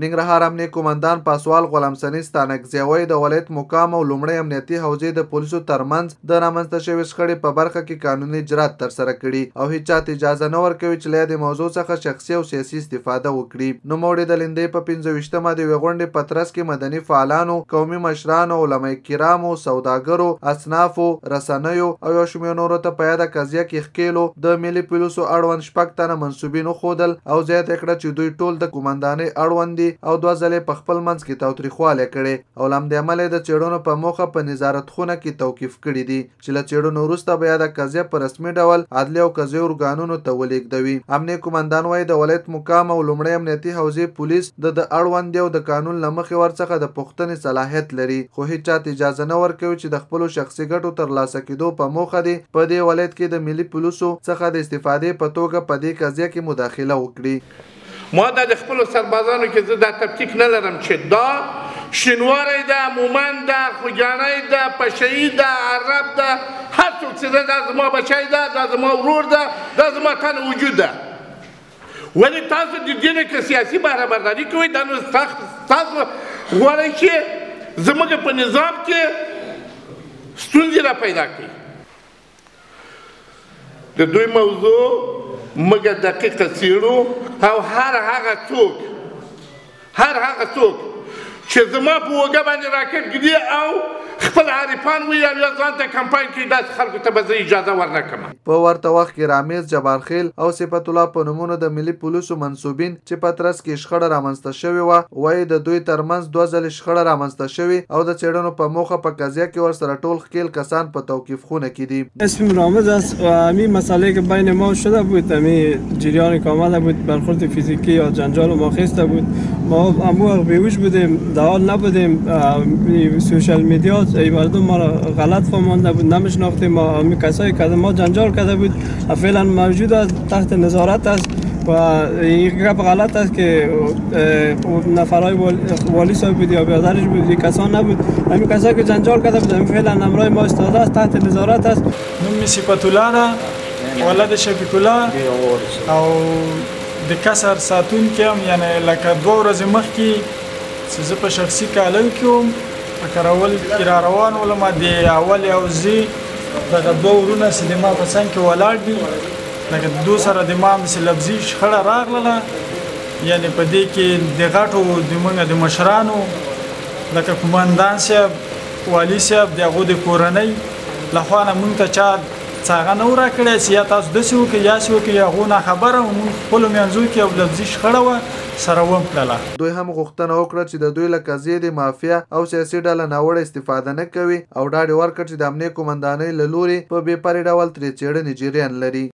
ننګرهار امنیه قومندان پاسوال غلام سني ستانکزی وایي د ولایت مقام او لومړی امنیتي حوزې د پولیسو ترمنځ د رامنځته شوې شخړې په برخه کې قانوني اجرات ترسره کړي او هیڅ چاته اجازه نه ورکوي چې له دې موضوع څخه شخصي او سیاسي استفاده وکړي. نوموړي د لندۍ په 25مه د یوې غونډې په ترڅ کې مدني فعالانو، قومي مشرانو، علما کرامو، سوداګرو، اصنافو، رسنیو او یو شمېر نورو ته په یاده قضیه کې ښکېلو د ملي پولیسو اړوند 6 تنه منصوبین وښودل او زیاته کړه چې دوی ټول د قومندانۍ اړوند دي او 2 ځلې په خپل منځ کې تاوتریخوالی کړی او له همدې امله د څېړنو په موخه په نظارت خونه کې توقیف کړي دي چې له څېړنو وروسته به یاده قضیه په رسمي ډول عدلي او قضایي ارګانونو ته ولېږدوي. امنیه قومندان وایي د ولایت مقام او لومړی امنیتي حوزې پولیس د اړوند او د قانون له مخې ورڅخه د پوښتنې صلاحیت لري، خو هیڅ چاته اجازه نه ورکوي چې د خپلو شخصي ګټو ترلاسه کېدو په موخه دي په دې ولایت کې د ملي پولیسو څخه د استفادې په توګه په دې قضیه کې مداخله وکړي. ما د خپلو سربازانو کې زه دا تفکیک نه لرم چې دا شینواری ده، مومند ده، خوږیاڼی ده، پشهیي ده، عرب ده، هر څوک چې ده دا زما بچی ده، دا زما ورور ده، دا زما تن وجود ده. ولې تاسو د دې نه که سیاسي بهرهبرداري کوئ دا نو تاسو غواړئ چې زموږ په نظام کې ستونزې را پیدا کړي. د دوی موضوع موږ دقیقه څېړو او هر هغه څوک چې زما په اوږه باندې راکټ ږدي او خپل عارفان وي او یا ځان ته کمپاین کوي داسې خلکو ته به زه اجازه ورنه کړم. په ورته وخت کې رامیز جبارخیل او صفت الله په نومونو د ملي پولیسو منصوبین چې په ترڅ کې شخړه رامنځته شوې وه وایي د دوی ترمنځ 2 ځلې شخړه رامنځته شوې او د څېړنو په موخه په قضیه کې ورسره ټول ښکیل کسان په توقیف خونه کې دي. اسمم رامز است و همین مسئله که بین ما شده بود، همین جریان که آمده بود، برخورد فیزیکی یا جنجال ما خسته بود، ما همون بیهوش بودیم، در حال نبودیم. سوشال میدیا مردم ما را غلط فهمانده بود، نمیشناختیم. ما همین کسایی که ما جنجال کرده بود فعلا موجود است، تحت نظارت است و این گپ غلط است که نفرای والی صاحب بود یا برادرش بود، این کسان نبود. همین کسایی که جنجال کرده بود همین فعلا امرای ما استاده است، تحت نظارت است. نوم صفت الله ولد شفیق الله او د کسر ساتون کې یعنی لکه 2 ورځې مخکې چې زه په شخصي کالم کې وم په کراول کې را روان ولم. د اول او زی دغه 2 ورونه چې د ما په څنګ کې ولاړ دي لکه د دوی سره د ما همداسې لفظي شخړه راغله. یعنې په دې کې د غټو زموږ د مشرانو لکه قومندان صاحب، والي صاحب، د هغو د کورنۍ لخوا نه موږ ته چا څاغه نه وه راکړی چې یا تاسو داسې وکړئ یا هسې وکړئ. هغو ناخبره وو، موږ خپلو منځو کې یو لفظي شخړه وه سره وکړله. دوی هم غوښتنه وکړه چې د دوی له قضیې د مافیا او سیاسي ډله ناوړه استفاده نه کوي او ډاډ یې ورکړ چې د امنیه قومندانۍ له لوري په بې پرې ډول ترې څېړنې جریان لري.